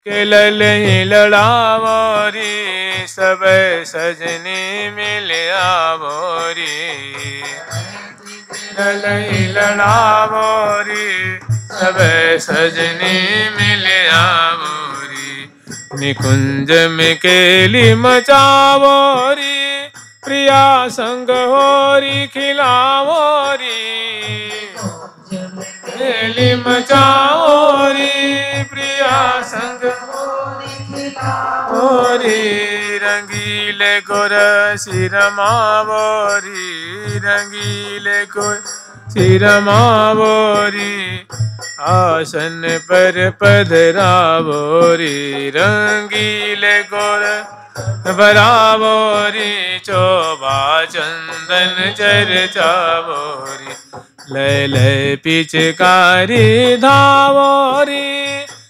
केलल ही लड़ावोरी सब सजनी मिल आवोरी। केलल ही लड़ावोरी सब सजनी मिल आवोरी। निकुंज में केली मचावोरी प्रिया संग होरी खिलावोरी। केली मचावोरी प्रिया संग होरी। रंगीले गोर सिरमावोरी रंगीले गोर सिरमावोरी। आसन पर पधरावोरी रंगीले गोर बरावोरी। चोबा चंदन चर्चावोरी लय लय पिचकारी धावोरी।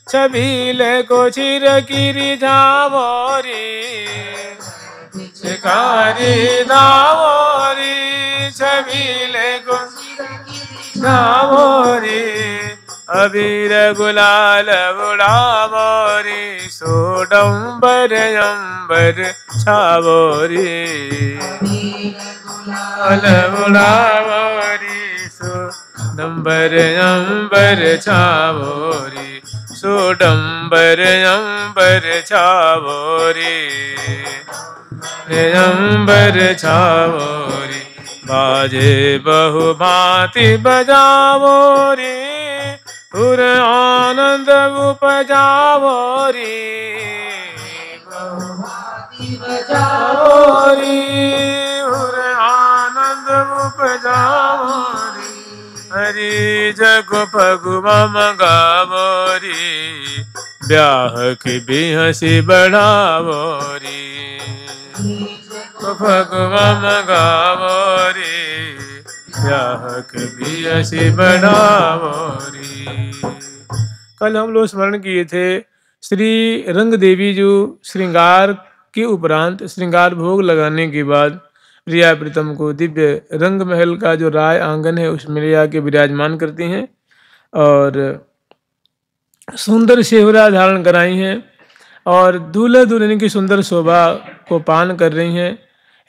छबीले को चिरकिरी धावोरी पिचकारी धावोरी। छबीले को धावोरी। अबीर गुलाल उड़ावोरी सोडम्बर अंबर छावोरी। गुलाल उड़ावोरी सोडम्बर अंबर छावोरी। सोडम्बर अंबर छावोरी अंबर छावोरी। बाजे बहु भांति बजावोरी उर आनंद उपजावोरी। बजावोरी उर आनंद उपजावोरी। हरि जग फगुआ गावोरी ब्याह की भी हंसी बढ़ावोरी। फगुआ गावोरी ब्याह की भी हंसी बढ़ावोरी। कल हम लोग स्मरण किए थे श्री रंग देवी जो श्रृंगार के उपरांत श्रृंगार भोग लगाने के बाद प्रिया प्रीतम को दिव्य रंग महल का जो राय आंगन है उसमें ले आके विराजमान करती हैं और सुंदर सेवरा धारण कराई हैं और दूल्हा दुल्हन की सुंदर शोभा को पान कर रही हैं।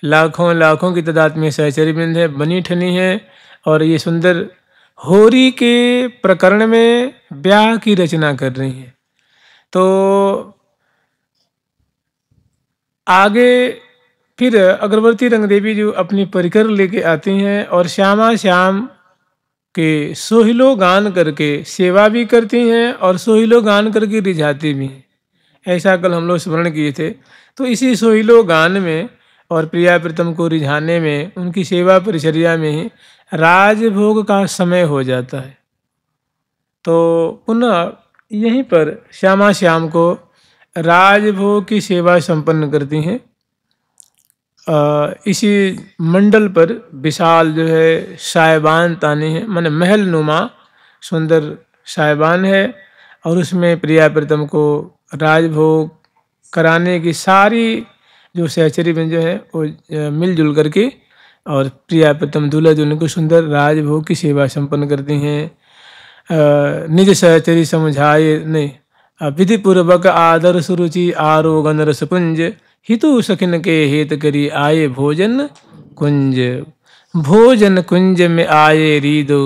लाखों लाखों की तादाद में सहचरी वृंद है बनी ठनी है और ये सुंदर होरी के प्रकरण में ब्याह की रचना कर रही हैं। तो आगे फिर अग्रवर्ती रंग देवी जो अपनी परिकर लेके आती हैं और श्यामा श्याम के सोहिलो गान करके सेवा भी करती हैं और सोहिलो गान करके रिझाती भी हैं। ऐसा कल हम लोग स्मरण किए थे। तो इसी सोहिलो गान में और प्रिया प्रीतम को रिझाने में उनकी सेवा परिचर्या में ही राजभोग का समय हो जाता है। तो पुनः यहीं पर श्यामा श्याम को राजभोग की सेवा संपन्न करती हैं। इसी मंडल पर विशाल जो है सायबान ताने हैं माने महल नुमा सुंदर सायबान है और उसमें प्रिया प्रीतम को राजभोग कराने की सारी जो सहचरी में जो है वो मिलजुल करके और प्रिया प्रीतम दूल्हा दुल्हन को सुंदर राजभोग की सेवा संपन्न करती हैं। निज सहचरी समझाए नहीं विधि पूर्वक आदर सुरुचि आरोगन रसपुंज। हितु सखिन के हेत करी आए भोजन कुंज। भोजन कुंज में आए रीदो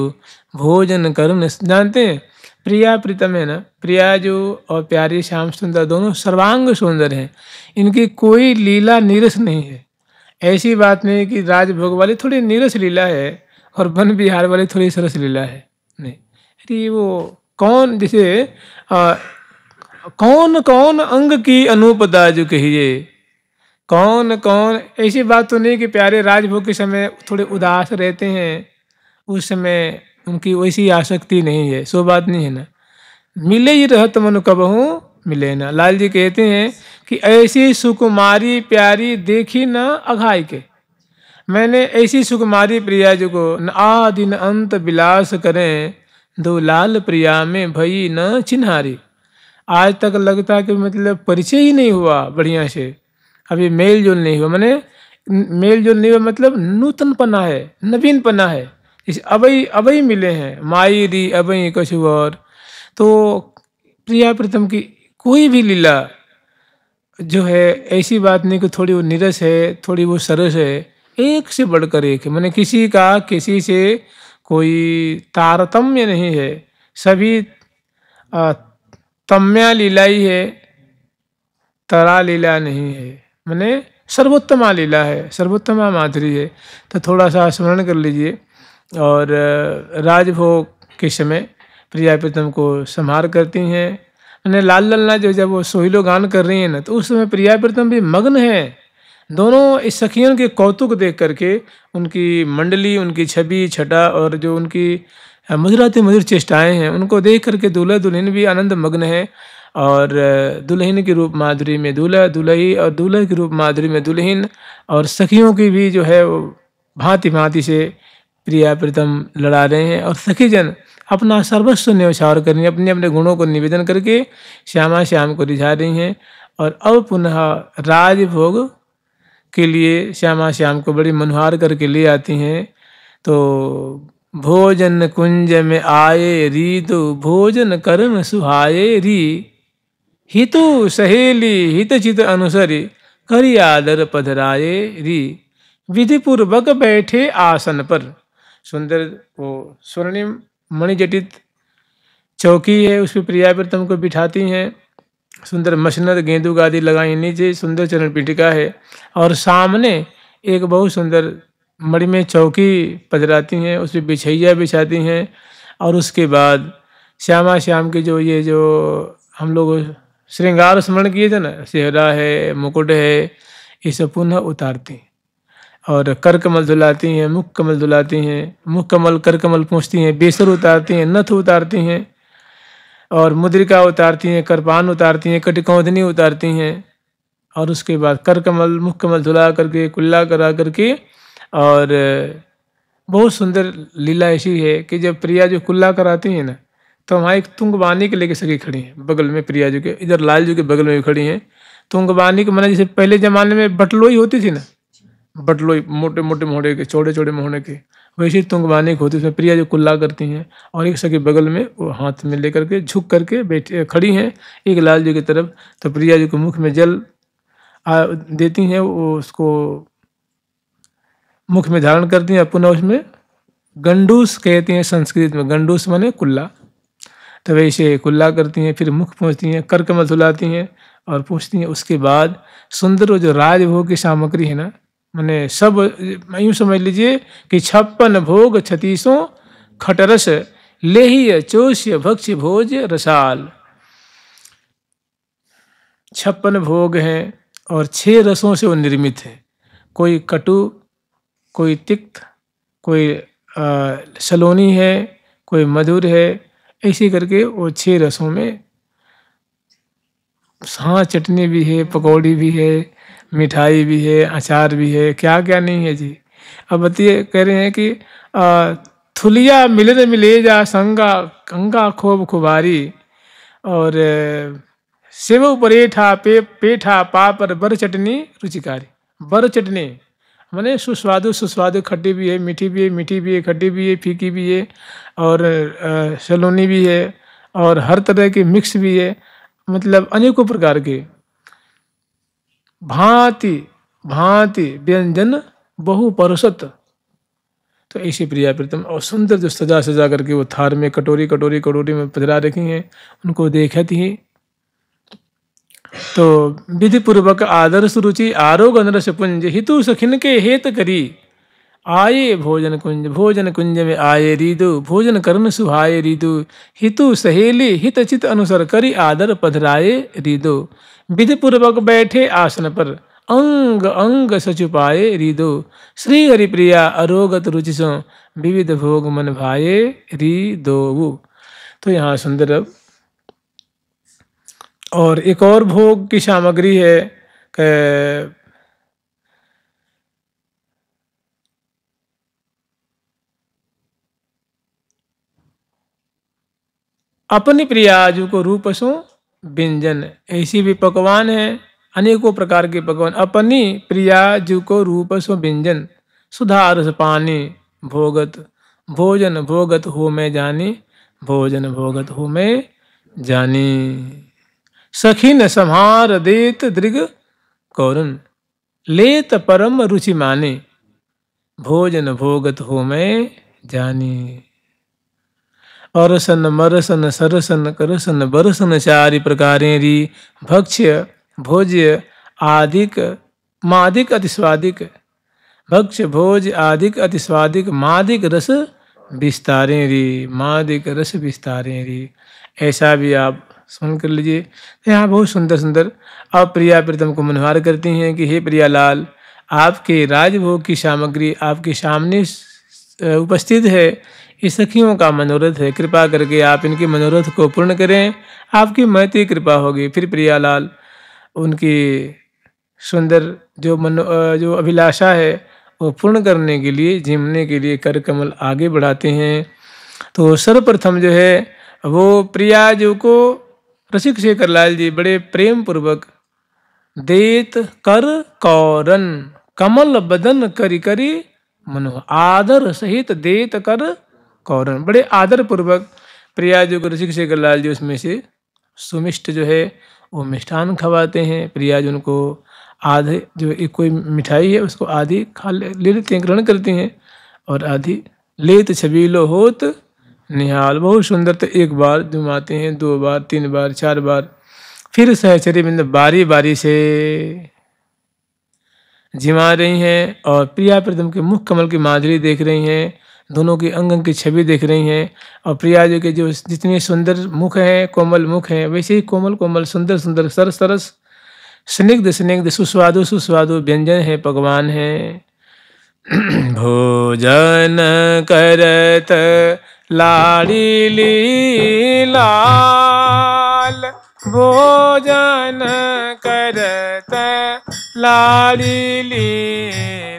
भोजन करुण। जानते हैं प्रिया प्रीतम है ना, प्रिया जो और प्यारी श्याम सुंदर दोनों सर्वांग सुंदर हैं। इनकी कोई लीला नीरस नहीं है। ऐसी बात नहीं कि राजभोग वाली थोड़ी नीरस लीला है और वन विहार वाली थोड़ी सरस लीला है, नहीं। अरे वो कौन जैसे कौन कौन अंग की अनुपदा जो कहिए, कौन कौन ऐसी बात तो नहीं कि प्यारे राजभोग के समय थोड़े उदास रहते हैं, उस समय उनकी वैसी आसक्ति नहीं है, सो बात नहीं है ना। मिले ही रहत मनु कबहू मिले ना। लाल जी कहते हैं कि ऐसी सुकुमारी प्यारी देखी न अघाई के। मैंने ऐसी सुकुमारी प्रिया जो को न आदि न अंत विलास करें दो लाल प्रिया में भई न चिन्हारी। आज तक लगता कि मतलब परिचय ही नहीं हुआ बढ़िया से, अभी मेल जोल नहीं हुआ। मैंने मेल जोल नहीं हुआ मतलब नूतन पना है, नवीन पना है। इस अबई अबई मिले हैं माई दी अबई कछु और। तो प्रिया प्रीतम की कोई भी लीला जो है ऐसी बात नहीं कि थोड़ी वो नीरस है, थोड़ी वो सरस है, एक से बढ़कर एक है। मैंने किसी का किसी से कोई तारतम्य नहीं है, सभी अ, तम्या लीला ही है, तरा लीला नहीं है। मैंने सर्वोत्तमा लीला है, सर्वोत्तमा माधुरी है। तो थोड़ा सा स्मरण कर लीजिए। और राजभोग के समय प्रिया प्रीतम को संहार करती हैं। मैंने लाल ललना जो जब वो सोहिलो गान कर रही है ना, तो उस समय प्रिया प्रीतम भी मग्न है। दोनों इस सखियों के कौतुक देख करके, उनकी मंडली, उनकी छवि छटा और जो उनकी मधुराती मधुर चेष्टाएं हैं, उनको देख करके दूल्हा दुल्हन भी आनंद मग्न है। और दुल्हन के रूप माधुरी में दूल्हा दुल्ही, और दूल्हे के रूप माधुरी में दुल्हन, और सखियों की भी जो है वो भांति भांति से प्रिया प्रीतम लड़ा रहे हैं। और सखीजन अपना सर्वस्व न्यौछावर कर रही हैं, अपने अपने गुणों को निवेदन करके श्यामा श्याम को रिझा रही हैं। और अब पुनः राजभोग के लिए श्यामा श्याम को बड़ी मनोहार करके ले आती हैं। तो भोजन कुंज में आए री, तो भोजन करन सुहाए री, हितु सहेली हित चित अनुसरी, करी आदर पधराए री, विधि पूर्वक बैठे आसन पर। सुंदर वो स्वर्णिम मणिजटित चौकी है, उस पर प्रिया प्रीतम को बिठाती हैं। सुंदर मसनद गेंदू गादी लगाई, नीचे सुंदर चरण पीठिका है, और सामने एक बहुत सुंदर मणि में चौकी पधराती हैं, उस पर बिछैया बिछाती हैं। और उसके बाद श्यामा श्याम के जो ये जो हम लोग श्रृंगार स्मरण किए थे ना, सेहरा है, मुकुट है, ये सब पुनः उतारती हैं। और कर कमल धुलाती हैं, मुख कमल धुलाती हैं, मुख कमल कर कमल पूछती हैं, बेसर उतारती हैं, नथ उतारती हैं, और मुद्रिका उतारती हैं, करपान उतारती हैं, कटिकौंधनी उतारती हैं। और उसके बाद कर कमल मुख कमल धुला करके, कुल्ला करा करके, और बहुत सुंदर लीला ऐसी है कि जब प्रिया जो कुल्ला कराती हैं ना, तो वहाँ एक तुंगवानी के लेके सखी खड़ी हैं बगल में, प्रिया जी के इधर लाल जी के बगल में भी खड़ी हैं। तुंगवानी के माने जैसे पहले जमाने में बटलोई होती थी ना, बटलोई मोटे मोटे मोहड़े के, चौड़े चौड़े मोहड़े के, वैसे तुंगवानी होती है, उसमें प्रिया जो कुल्ला करती हैं। और एक सखी बगल में वो हाथ में लेकर के झुक करके बैठी खड़ी हैं एक लाल जी की तरफ। तो प्रिया जी को मुख में जल देती हैं, वो उसको मुख में धारण करती हैं, पुनः उसमें गंडूस कहती हैं संस्कृत में, गंडूस माने कुल्ला। तो वैसे कुल्ला करती हैं, फिर मुख पहुँचती हैं, कर कमल धुलाती हैं और पूछती हैं। उसके बाद सुंदर जो राजभोग की सामग्री है ना, मैंने सब यूँ समझ लीजिए कि 56 भोग 36 खटरस, लेही चोष्य भक्ष्य भोज रसाल। 56 भोग हैं और 6 रसों से वो निर्मित है। कोई कटु, कोई तिक्त, कोई सलोनी है, कोई मधुर है, ऐसे करके वो 6 रसों में। हाँ, चटनी भी है, पकौड़ी भी है, मिठाई भी है, अचार भी है, क्या क्या नहीं है जी। अब बताइए, कह रहे हैं कि थुलिया मिलन मिले जा संगा कंगा खूब खुबारी, और सेव परेठा पेठा पापर बर चटनी रुचिकारी। बर चटनी माने सुस्वादु, सुस्वादु, खट्टी भी है, मीठी भी है, मीठी भी है, खट्टी भी है, फीकी भी है, और सलोनी भी है, और हर तरह की मिक्स भी है, मतलब अनेकों प्रकार के भांति भांति व्यंजन बहु परसत। तो ऐसी प्रिया प्रीतम और सुंदर जो सजा सजा करके वो थार में कटोरी कटोरी कटोरी में पधरा रखी हैं, उनको देखती ही तो विधि पूर्वक आदर सुरुचि आरोग नरस पुंज, हितु सखिन के हेत करी, आये भोजन कुंज। भोजन कुंज में आये रीदु, भोजन करन सुहाये रीदु, हितु सहेली हित चित अनुसर, करी आदर पधराए रीदु, विधि पूर्वक बैठे आसन पर, अंग अंग सचुपाए रीदो, श्री हरिप्रिया अरोगत रुचिसो, विविध भोग मन भाए रीदो। तो यहाँ सुंदर अब और एक और भोग की सामग्री है कि अपनी प्रियाजू को रूपसों व्यंजन। ऐसी भी पकवान है, अनेकों प्रकार के पकवान। अपनी प्रियाजू को रूपसों व्यंजन, सुधा रस पानी भोगत, भोजन भोगत हो मैं जानी, भोजन भोगत हो मैं जानी। सखी न संहार देत दृग कौरन, लेत परम रुचि माने, भोजन भोगत हो मैं जानी। अरसन मरसन सरसन करसन बरसन चारि प्रकारें री, भक्ष्य भोज्य आदिक मादिक अतिस्वादिक, भक्ष्य भोज आदिक अतिस्वादिक मादिक रस विस्तारें री, मादिक रस विस्तारें री। ऐसा भी आप सुन कर लीजिए। यहाँ बहुत सुंदर सुंदर अब प्रिया प्रीतम को मनोहार करती हैं कि हे प्रियालाल, आपके राजभोग की सामग्री आपके सामने उपस्थित है। इस सखियों का मनोरथ है, कृपा करके आप इनके मनोरथ को पूर्ण करें, आपकी महती कृपा होगी। फिर प्रियालाल उनकी सुंदर जो अभिलाषा है वो पूर्ण करने के लिए, जीमने के लिए कर कमल आगे बढ़ाते हैं। तो सर्वप्रथम जो है वो प्रिया जो को रसिक शेखर लाल जी बड़े प्रेम पूर्वक देत कर कौरन, कमल बदन करी करी मनो, आदर सहित देत कर कौरन, बड़े आदर पूर्वक प्रिया जो को रसिक शेखर लाल जी उसमें से सुमिष्ट जो है वो मिष्ठान खवाते हैं। प्रिया जो उनको आधे जो एक कोई मिठाई है उसको आधी खा ले लेते हैं, ग्रहण करती हैं, और आधी लेत छबीलो होत निहाल। बहुत सुंदर। तो एक बार जुमाते हैं, 2 बार 3 बार 4 बार, फिर सहचरी बिंद बारी बारी से जिमा रही हैं और प्रिया प्रीतम के मुख कमल की माधुरी देख रही हैं, दोनों की अंग की छवि देख रही हैं। और प्रिया जी के जो जितने सुंदर मुख हैं, कोमल मुख हैं, वैसे ही कोमल कोमल सुंदर सुंदर सरस सरस स्निग्ध स्निग्ध सुस्वादु सुस्वादु व्यंजन है, पकवान है। भोजन करत लाड़ी लाल, भोजन करत लाड़ी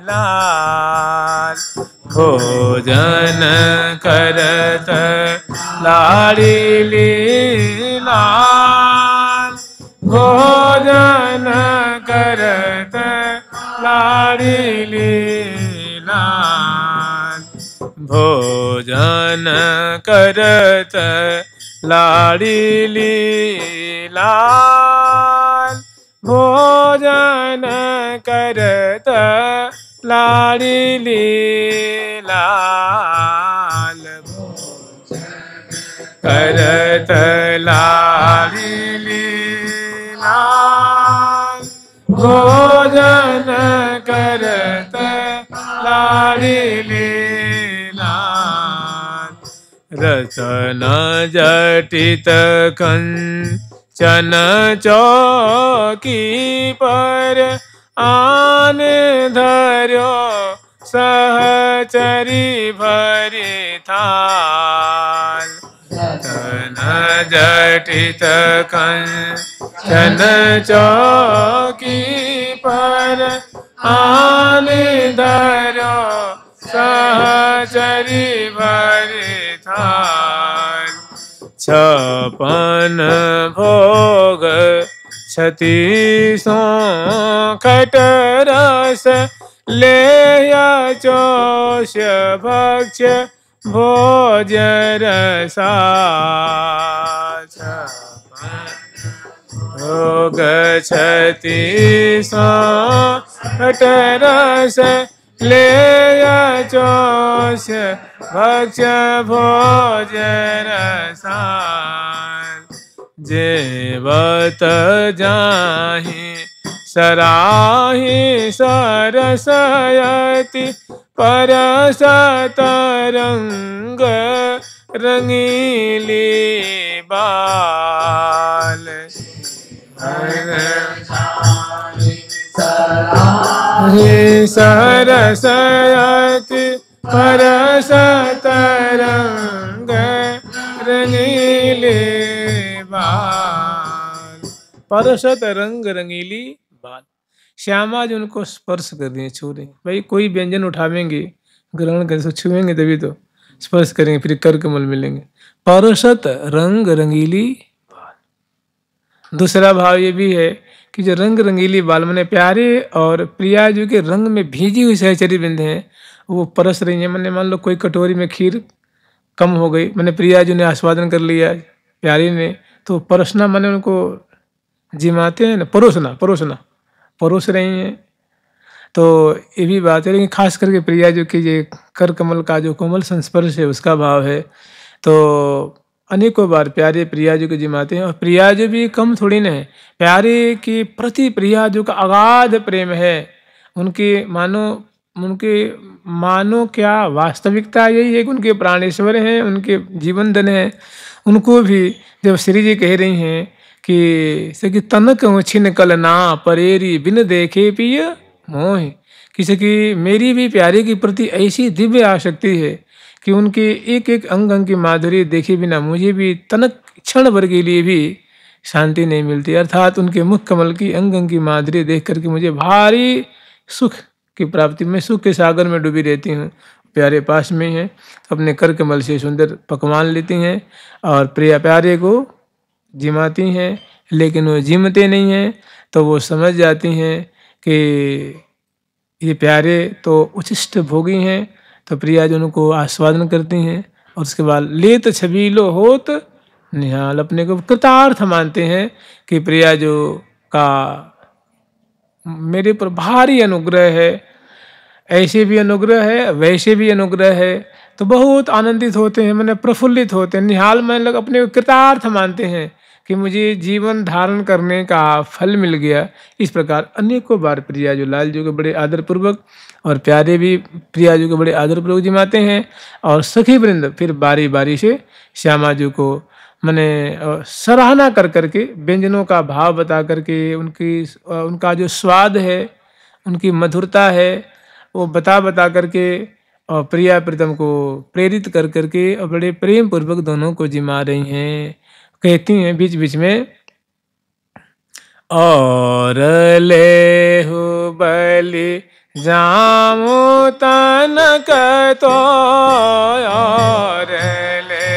लाल, भोजन करत लाड़ी लाल, भोजन करत लाड़ी लाल, भोजन करत लाड़ी लाल, भोजन करत लाड़ी लाल, करत लाड़ी लाल, भोजन करत लाड़ी लाल, रतन जटित कंचन चौकी पर आन धर्यो सहचरी भरी थाल, रतन जटित कंचन चौकी पर आन धर्यो सहचरी भरी थाल, 56 भोग 36 खटरस ले चोष भक्ष भोज रसा, भोग 36 खटरस ले चोष भक्ष भोज रसाल, जेवत जाहि सराहि सरसयति परस तरंग रंगीली बाल, सरसयति परस तरंग रंगीली बाल, परसत रंग रंगीली बाल। श्यामा जो उनको स्पर्श कर रही है, छू रही। भाई कोई व्यंजन उठावेंगे, ग्रहण कर छुएंगे तभी तो, स्पर्श करेंगे फिर कर कमल मिलेंगे। परसत रंग रंगीली बाल। दूसरा भाव ये भी है कि जो रंग रंगीली बाल मैंने प्यारे और प्रिया जी के रंग में भीजी हुई सहचरी बिंद हैं, वो परस रही हैं। मैंने मान लो कोई कटोरी में खीर कम हो गई, मैंने प्रिया जी ने आस्वादन कर लिया प्यारी ने, तो परसना मैंने उनको जिमाते हैं ना, परोसना परोसना परोस रही हैं। तो ये भी बात है, लेकिन खास करके प्रिया जो कि ये कर कमल का जो कोमल संस्पर्श है उसका भाव है। तो अनेकों बार प्यारे प्रिया जी को जिमाते हैं, और प्रिया जी भी कम थोड़ी ना है, प्यारे के प्रति प्रिया जी का अगाध प्रेम है। उनके मानो क्या वास्तविकता यही है कि उनके प्राणेश्वर हैं, उनके जीवन धन हैं। उनको भी जब श्री जी कह रही हैं कि सकी तनक छिन कल ना परेरी बिन देखे पिय मोह, किसी की मेरी भी प्यारे के प्रति ऐसी दिव्य आसक्ति है कि उनके एक एक अंग अंग की माधुरी देखे बिना मुझे भी तनक क्षण भर के लिए भी शांति नहीं मिलती। अर्थात उनके मुख कमल की अंग अंग की माधुरी देख करके मुझे भारी सुख की प्राप्ति, मैं सुख के सागर में डूबी रहती हूँ। प्यारे पास में हैं, अपने कर कमल से सुंदर पकवान लेती हैं और प्रिया प्यारे को जिमाती हैं, लेकिन वो जिमते नहीं हैं। तो वो समझ जाती हैं कि ये प्यारे तो उच्छिष्ट भोगी हैं। तो प्रिया जो उनको आस्वादन करती हैं, और उसके बाद लेत छबीलो होत निहाल, अपने को कृतार्थ मानते हैं कि प्रिया जो का मेरे पर भारी अनुग्रह है, ऐसे भी अनुग्रह है वैसे भी अनुग्रह है। तो बहुत आनंदित होते हैं, मैंने प्रफुल्लित होते हैं। निहाल में लोग अपने को कृतार्थ मानते हैं कि मुझे जीवन धारण करने का फल मिल गया। इस प्रकार अनेकों बार प्रिया जो लाल जी को बड़े आदरपूर्वक, और प्यारे भी प्रिया जी को बड़े आदरपूर्वक जिमाते हैं। और सखी वृंद फिर बारी बारी से श्यामा जी को मैंने सराहना कर करके, व्यंजनों का भाव बता करके, उनका जो स्वाद है, उनकी मधुरता है, वो बता बता करके और प्रिया प्रीतम को प्रेरित कर करके और बड़े प्रेम पूर्वक दोनों को जिमा रही हैं। कहती हैं बीच बीच में, और ले हो बलि जामो तनक तो, और ले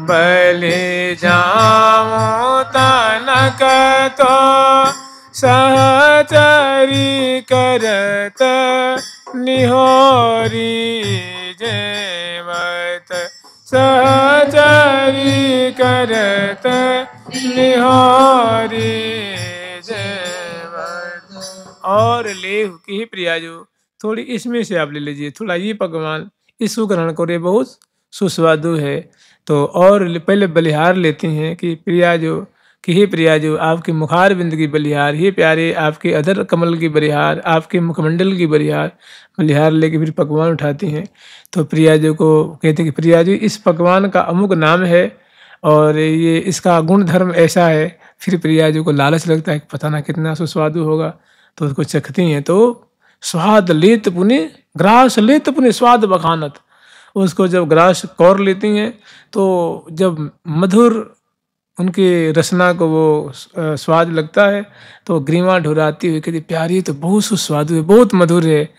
बलि जामो तनक तो, सहचरी करत निहोरी जेवत, सहचरी करत निहोरी जेवत। और लेह की प्रिया जो थोड़ी इसमें से आप ले लीजिए, थोड़ा ये पकवान इसको ग्रहण करो, बहुत सुस्वादु है। तो और पहले बलिहार लेती हैं कि प्रिया जो कि हे प्रिया जो आपके मुखार बिंद की बलिहार, हे प्यारे आपके अधर कमल की बलिहार, आपके मुखमंडल की बलिहार लेके फिर पकवान उठाती हैं। तो प्रिया जो को कहते हैं कि प्रिया जी इस पकवान का अमुक नाम है और ये इसका गुण धर्म ऐसा है। फिर प्रिया जी को लालच लगता है कि पता ना कितना सुस्वादु होगा, तो उसको चखती हैं। तो स्वाद लेत पुनि ग्रास लेत पुनि स्वाद बखानत, उसको जब ग्रास कौर लेती हैं तो जब मधुर उनके रसना को वो स्वाद लगता है, तो ग्रीवा ढुराती हुई कहती प्यारी तो बहुत सुस्वादु है, बहुत मधुर है।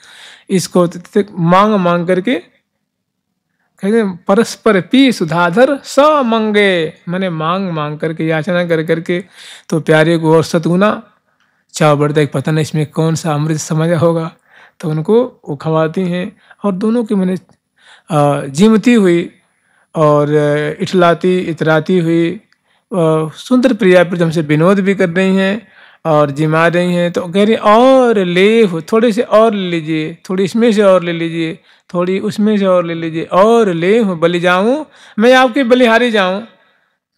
इसको मांग मांग करके कहते परस्पर पी सुधाधर स मंगे, मैंने मांग मांग करके याचना कर करके तो प्यारे को और सतगुना चाव बढ़ता है, पता नहीं इसमें कौन सा अमृत समझा होगा। तो उनको वो खवाती हैं और दोनों की मैंने जिमती हुई और इठलाती इतराती हुई सुंदर प्रिया प्रीतम से विनोद भी कर रही हैं और जिमा रही हैं। तो कह रही और ले थोड़े से और ले लीजिए, थोड़ी इसमें से और ले लीजिए, थोड़ी उसमें से और ले लीजिए, और ले हूँ बलि जाऊँ, मैं आपकी बलिहारी जाऊँ,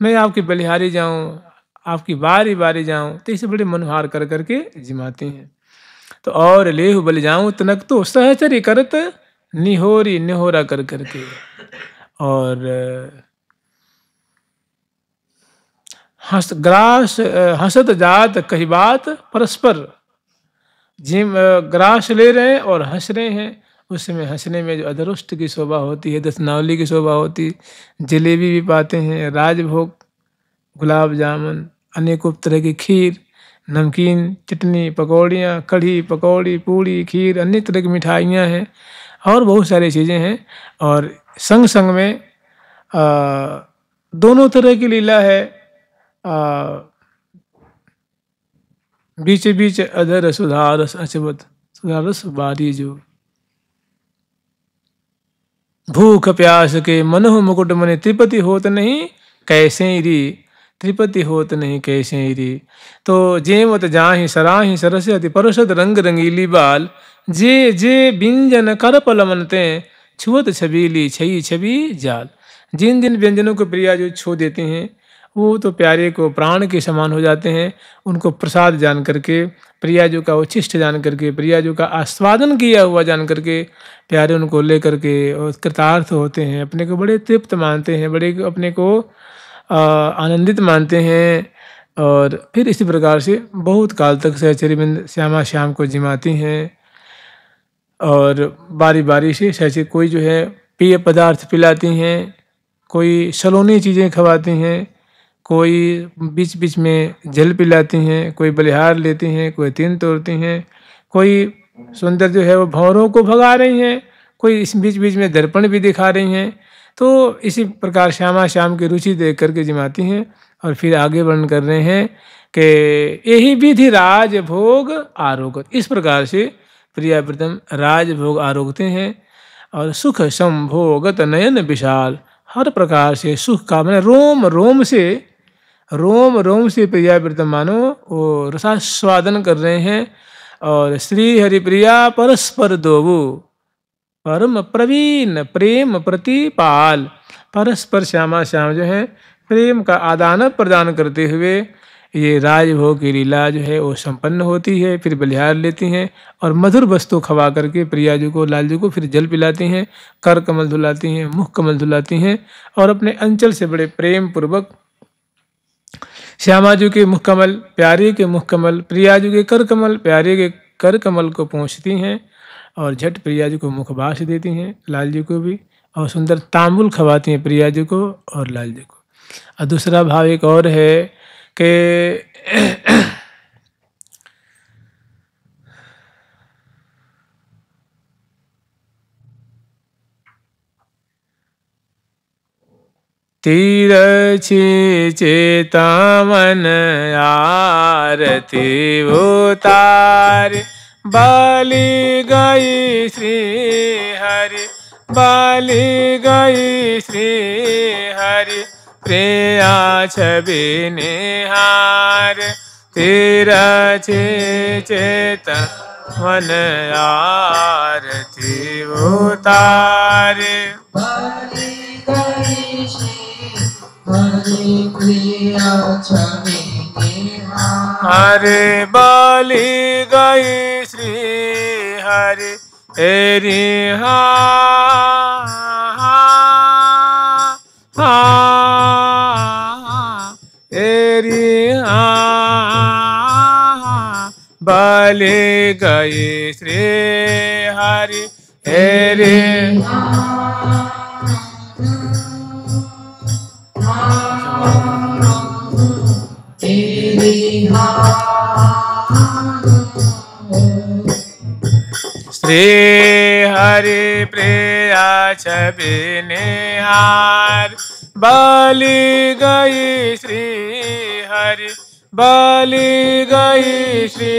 मैं आपकी बलिहारी जाऊँ, आपकी बारी बारी जाऊँ। तो इसे बड़े मनोहार कर करके जिमाती हैं। तो और ले हूँ बलि जाऊँ तनक तो सहचरी करत निहोरी निहोरा कर करके, और ग्रास हंसत जात कही बात परस्पर, जिम ग्रास ले रहे हैं और हंस रहे हैं। उस समय हंसने में जो अदरुष्ट की शोभा होती है, दसनावली की शोभा होती, जलेबी भी पाते हैं, राजभोग, गुलाब जामुन, अनेकों तरह की खीर, नमकीन, चटनी, पकौड़ियाँ, कढ़ी, पकौड़ी, पूड़ी, खीर, अनेक तरह की मिठाइयाँ हैं और बहुत सारी चीज़ें हैं। और संग संग में दोनों तरह की लीला है। बीच बीच अधर सुधारस अचवत, सुधारस बारी जो भूख प्यास के मनहु मुकुट मने त्रिपति होत नहीं कैसे री, त्रिपति होत नहीं कैसे री। तो जेमत जाहि सराहि सरस अति परसत रंग रंगीली बाल, जे जे व्यंजन कर पल मनते छुअत छबीली छई छवि जाल। जिन जिन व्यंजनों को प्रिया जो छू देते हैं वो तो प्यारे को प्राण के समान हो जाते हैं। उनको प्रसाद जान करके, प्रिया जो का उच्छिष्ट जान करके, प्रिया जो का आस्वादन किया हुआ जान करके प्यारे उनको ले करके और कृतार्थ होते हैं, अपने को बड़े तृप्त मानते हैं, बड़े अपने को आनंदित मानते हैं। और फिर इसी प्रकार से बहुत काल तक सहचरीबिंद श्यामा श्याम को जिमाती हैं और बारी बारी से सहचरी कोई जो है पेय पदार्थ पिलाती हैं, कोई सलोनी चीज़ें खवाती हैं, कोई बीच बीच में जल पिलाती हैं, कोई बलिहार लेती हैं, कोई तीन तोड़ती हैं, कोई सुंदर जो है वो भंवरों को भगा रही हैं, कोई इस बीच बीच में दर्पण भी दिखा रही हैं। तो इसी प्रकार श्यामा श्याम की रुचि देख करके जिमाती हैं। और फिर आगे वर्णन कर रहे हैं कि यही विधि राज भोग आरोगत। इस प्रकार से प्रिया प्रीतम राज भोग आरोगते हैं और सुख संभोगत नयन विशाल, हर प्रकार से सुख का मैंने रोम रोम से प्रिया प्रीतम मानो वो रसास्वादन कर रहे हैं। और श्री हरिप्रिया परस्पर दोवु परम प्रवीण प्रेम प्रतिपाल, परस्पर श्यामा श्याम जो है प्रेम का आदान प्रदान करते हुए ये राजभोग की लीला जो है वो संपन्न होती है। फिर बलिहार लेती हैं और मधुर वस्तु खवा करके प्रिया जी को, लाल जी को फिर जल पिलाती हैं, कर कमल धुलाती हैं, मुख कमल धुलाती हैं और अपने अंचल से बड़े प्रेम पूर्वक श्यामा जी के मुख कमल, प्यारे के मुख कमल, प्रिया जी के कर कमल, प्यारे के कर कमल को पहुँचती हैं और झट प्रिया जी को मुखबास देती हैं, लाल जी को भी, और सुंदर तांबुल खवाती हैं प्रिया जी को और लाल जी को। और दूसरा भाव एक और है कि तिरछी चेतावन आरती उतार, बाली गई श्री हरि, बाली गई श्री हरि, प्रिया छवि निहार, तिरछी चेतन आरती उतार, बाली गई श्री हरि, प्रिया छवि निहार, हरे बाली गई श्री हरि एरी हा एरी हा, बाली गई श्री हरि एरी श्री हरि प्रिया छवि निहार, बाली गई श्री हरि, बाली गई श्री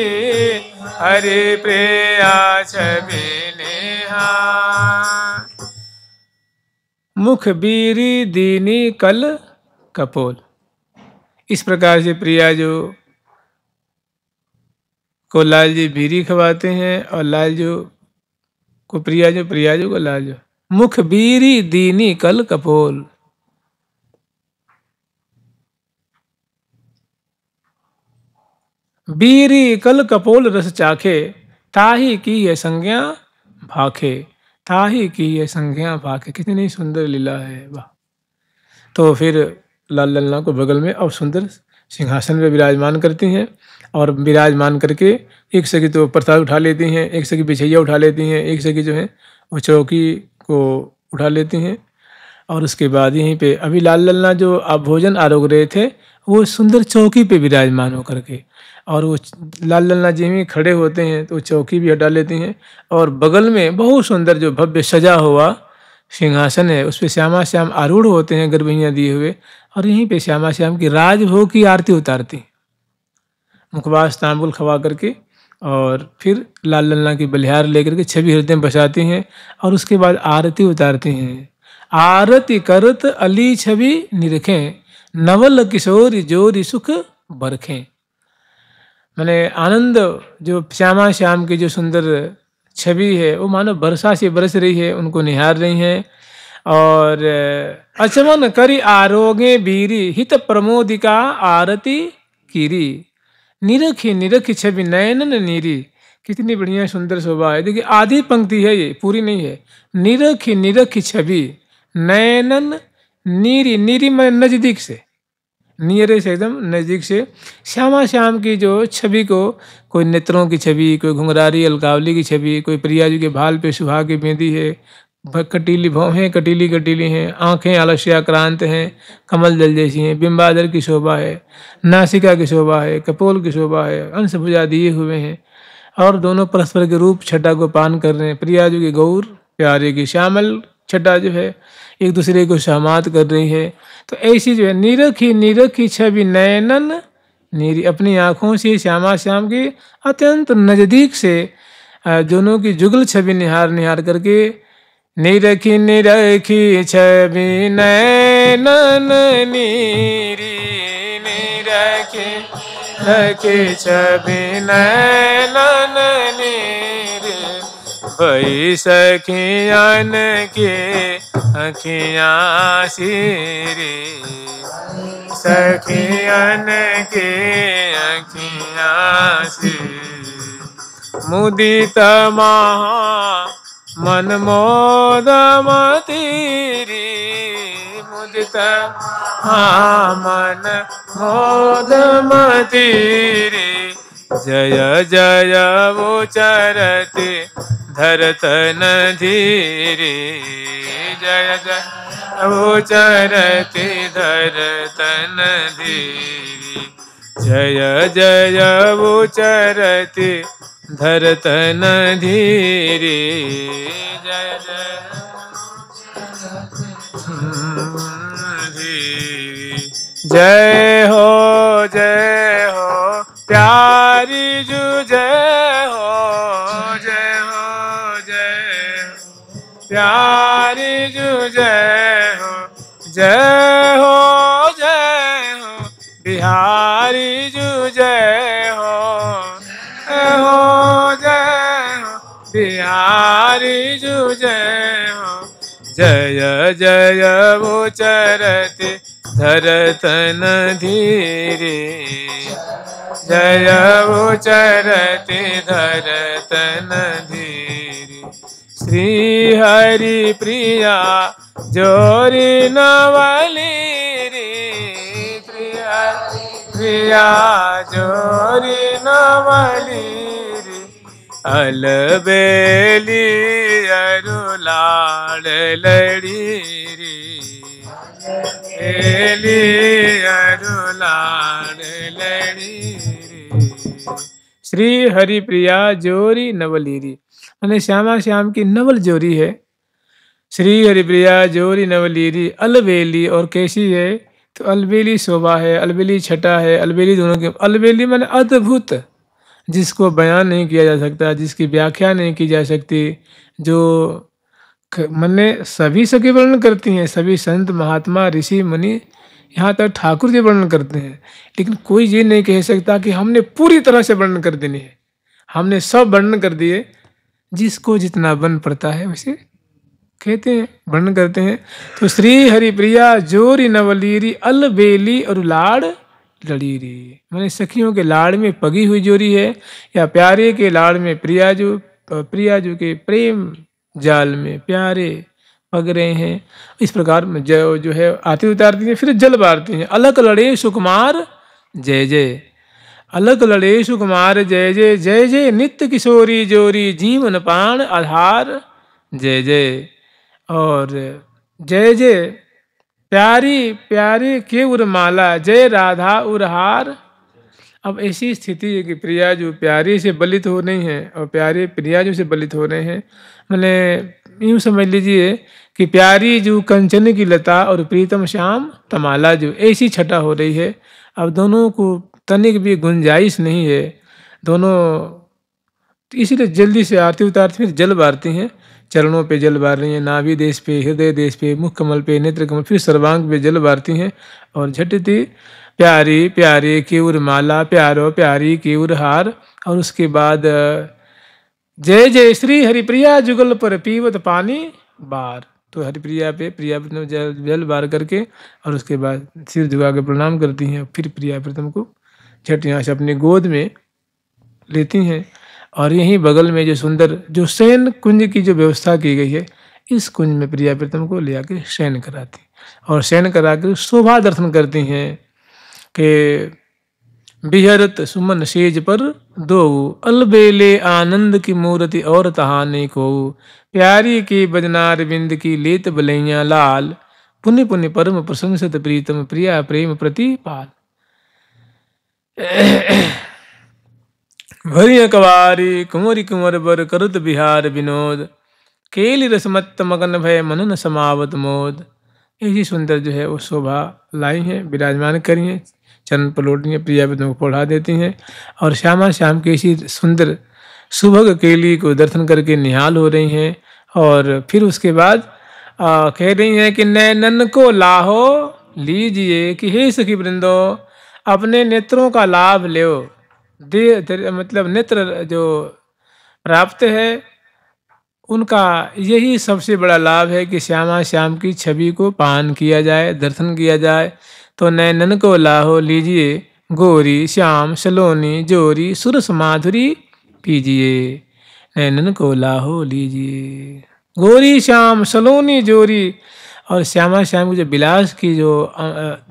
हरि प्रिया छवि निहार, मुख बीरी दीनी कल कपोल। इस प्रकार से प्रिया जो को लाल जी बीरी खवाते हैं और लाल जो को प्रिया जो को लाल जो, मुख बीरी दीनी कल कपोल, बीरी कल कपोल रस चाखे, ताही की है संज्ञा भाखे, ताही की है संज्ञा भाखे। कितनी सुंदर लीला है वाह। तो फिर लाल ललना को बगल में और सुंदर सिंहासन में विराजमान करती हैं और विराजमान करके एक सखी तो प्रसाद उठा लेती हैं, एक सखी बिछैया उठा लेती हैं, एक सखी जो है वो चौकी को उठा लेती हैं। और उसके बाद यहीं पे अभी लाल ललना जो आप भोजन आरोग रहे थे वो सुंदर चौकी पे विराजमान होकर के, और वो लाल ललना जी में खड़े होते हैं तो चौकी भी हटा लेती हैं और बगल में बहुत सुंदर जो भव्य सजा हुआ सिंहासन है उस पर श्यामा श्याम आरूढ़ होते हैं गर्भैया दिए हुए, और यहीं पे श्यामा श्याम की राजभोग की आरती उतारती, मुखबास तांबुल खवा करके, और फिर लाल ललना की बलिहार लेकर के छवि हृदय में बसाती हैं और उसके बाद आरती उतारती हैं। आरती करत अली छवि निरखें, नवल किशोरी जोरी सुख बरखें। मैंने आनंद जो श्यामा श्याम की जो सुंदर छवि है वो मानो वर्षा से बरस रही है, उनको निहार रही हैं। और अचमन करी आरोगे बीरी हित प्रमोदिका आरती कीरी। निरखी निरखी छवि नयनन नीरी। कितनी बढ़िया सुंदर शोभा है। देखिए आधी पंक्ति है, ये पूरी नहीं है। निरखी निरखी छवि नयनन नीरी। नीरी में नजदीक से, नियरे से एकदम नज़दीक से श्यामा श्याम की जो छवि को, कोई नेत्रों की छवि, कोई घुंघरारी अलकावली की छवि, कोई प्रिया जी के भाल पे सुहाग की मेहंदी है, कटीली भौहें कटीली कटीली हैं, आंखें आलस्याक्रांत हैं, कमल दल जैसी हैं, बिंबादर की शोभा है, नासिका की शोभा है, कपोल की शोभा है, अंश भुजा दिए हुए हैं और दोनों परस्पर के रूप छटा को पान कर रहे हैं। प्रिया जी की गौर, प्यारे की श्यामल छटा जो है एक दूसरे को सहमात कर रही है। तो ऐसी जो है निरखी निरखी छवि नयनन नीरी, अपनी आँखों से श्यामा श्याम की अत्यंत नज़दीक से दोनों की जुगल छवि निहार निहार करके निरखी निरखी छवि नयनन नीरी। निरखी निरखी छवि नयनन नीरी। भई सखियन के अखियाँ सिरी। सखियन के अखियाँ सिरी। मुदित महा मन मोद मतीरी। मुदित मन मोद मतीरी। जय जय उचरति धरतन धीरे। जय जय उचरति धरतन धीरे। जय जय उचरति धरतन धीरे। जय जय धीरे। जय हो प्यारी जू जय हो। जय हो प्यारी जू जय हो। जय हो बिहारी जू जय हो। जय हो बिहारी जू जय हो। जय जय उचरति धरतन धीरे। जय उचरति धरतन धीरे। श्री हरि प्रिया जोरी नवलीरी। प्रिया जोरी नवलीरी। अलबेली अरुलाड़ लड़ीरी। एली अरुलाड़ लड़ीरी। श्री हरि प्रिया जोरी नवलीरी, माने श्यामा श्याम की नवल जोरी है। श्री हरि प्रिया जोरी नवलीरी। अलबेली और कैसी है, तो अलबेली शोभा है, अलबेली छटा है, अलबेली दोनों के। अलबेली माने अद्भुत, जिसको बयान नहीं किया जा सकता, जिसकी व्याख्या नहीं की जा सकती, जो मने सभी सके वर्णन करती हैं। सभी संत महात्मा ऋषि मुनि यहाँ तक ठाकुर जी वर्णन करते हैं, लेकिन कोई ये नहीं कह सकता कि हमने पूरी तरह से वर्णन कर देनी है। हमने सब वर्णन कर दिए, जिसको जितना बन पड़ता है वैसे कहते हैं, वर्णन करते हैं। तो श्री हरिप्रिया जोरी नवलीरी अलबेली और लाड़ लड़ीरी, मैंने सखियों के लाड़ में पगी हुई जोरी है, या प्यारे के लाड़ में प्रियाजू के प्रेम जाल में प्यारे पग रहे हैं। इस प्रकार में जो है आरती उतारती है, फिर जल बारती हैं। अलक लड़े सुकुमार जय जय। अलक लड़े सुकुमार जय जय। जय जय नित्य किशोरी जोरी जीवन प्राण आधार जय जय। और जय जय प्यारी प्यारे के उर्माला जय राधा उरहार। अब ऐसी स्थिति है कि प्रिया जो प्यारे से बलित हो रही हैं और प्यारे प्रिया जो से बलित हो रहे हैं। मैंने यूँ समझ लीजिए कि प्यारी जो कंचन की लता और प्रीतम श्याम तमाला, जो ऐसी छटा हो रही है। अब दोनों को तनिक भी गुंजाइश नहीं है, दोनों इसीलिए जल्दी से आरती उतारती फिर जल बारती हैं। चरणों पे जल बार रही हैं, नाभि देश पे, हृदय देश पे, मुख कमल पे, नेत्र कमल, फिर सर्वांग पे जल बारती हैं और झटती प्यारी प्यारे केउर माला, प्यारो प्यारी केउर हार। और उसके बाद जय जय श्री हरिप्रिया जुगल पर पीवत पानी बार। तो हरिप्रिया पे प्रिया प्रीतम जल बार करके और उसके बाद सिर झुका के प्रणाम करती हैं। फिर प्रिया प्रीतम को झट यहाँ से अपनी गोद में लेती हैं और यहीं बगल में जो सुंदर जो शयन कुंज की जो व्यवस्था की गई है, इस कुंज में प्रिया प्रीतम को ले आकर शयन कराती और शयन करा कर शोभा दर्शन करती हैं कि बिहरत सुमन सेज पर दो, अलबेले आनंद की मूर्ति और तहाने को, प्यारी की बजनार बिंद की लेत बलैया लाल, पुण्य पुण्य परम प्रशंसित प्रीतम प्रिया प्रेम प्रतिपाल। भरिय कवारी कुंवरी कुंवर बर करत बिहार विनोद, केली रसमत्त मगन भय मनन समावत मोद। ऐसी सुंदर जो है वो शोभा लाई हैं, विराजमान करी हैं, चरण पलोटनी है, प्रिया प्रीतम को पढ़ा देती हैं और श्यामा श्याम की इसी सुंदर सुभग केली को दर्शन करके निहाल हो रही हैं। और फिर उसके बाद कह रही हैं कि नैनन को लाहो लीजिए कि हे सखी वृंदो, अपने नेत्रों का लाभ लो। मतलब नेत्र जो प्राप्त है उनका यही सबसे बड़ा लाभ है कि श्यामा श्याम की छवि को पान किया जाए, दर्शन किया जाए। तो नैनन को लाहो लीजिए, गोरी श्याम सलोनी जोरी सुरस माधुरी पीजिए। नैनन को लाहो लीजिए, गोरी श्याम सलोनी जोरी। और श्यामा श्याम की जो विलास की जो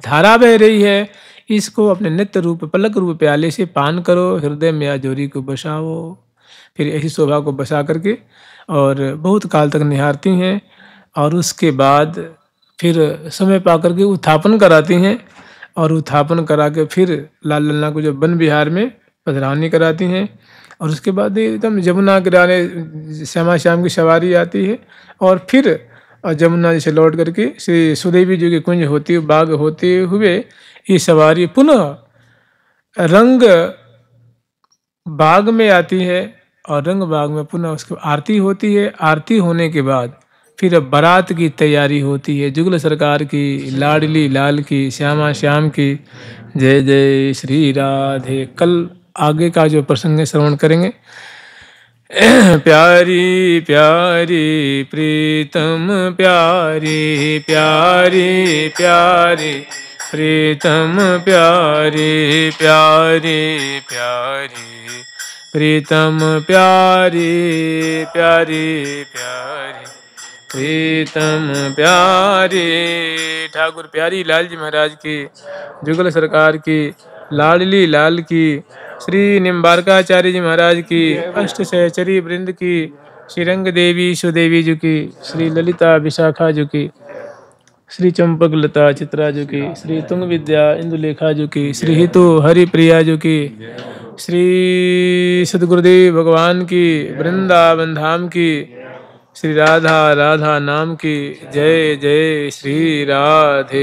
धारा बह रही है, इसको अपने नित्य रूप पलक रूप प्याले से पान करो, हृदय में या जोरी को बसाओ। फिर ऐसी शोभा को बसा करके और बहुत काल तक निहारती हैं और उसके बाद फिर समय पा करके उत्थापन कराती हैं और उत्थापन करा के फिर लाल लल्ला को जो वन विहार में पधरावनी कराती हैं। और उसके बाद एकदम जमुना किनारे श्यामा श्याम की सवारी आती है और फिर जमुना से लौट करके श्री सुदेवी जी के कुंज होती बाग होते हुए ये सवारी पुनः रंग बाग में आती है और रंग बाग में पुनः उसकी आरती होती है। आरती होने के बाद फिर बारात की तैयारी होती है, जुगल सरकार की, लाडली लाल की, श्यामा श्याम की। जय जय श्री राधे। कल आगे का जो प्रसंग है श्रवण करेंगे। प्यारी प्यारी प्रीतम प्यारी प्यारी प्यारी प्रीतम प्यारी प्यारी प्यारी प्रीतम प्यारी प्यारी प्यारी प्रीतम प्यारी। ठाकुर प्यारी लाल जी महाराज की, जुगल सरकार की, लाडली लाल की, श्री निम्बारकाचार्य जी महाराज की, अष्ट सहचरी वृंद की, श्रीरंग देवी सुदेवी जी की, श्री ललिता विशाखा जी की, श्री चंपक लता चित्रा जी की, श्री तुंग विद्या इंदुलेखा जी की, श्री हितु हरिप्रिया जी की, श्री सदगुरुदेव भगवान की, वृंदावन धाम की, श्री राधा राधा नाम की। जय जय श्री राधे।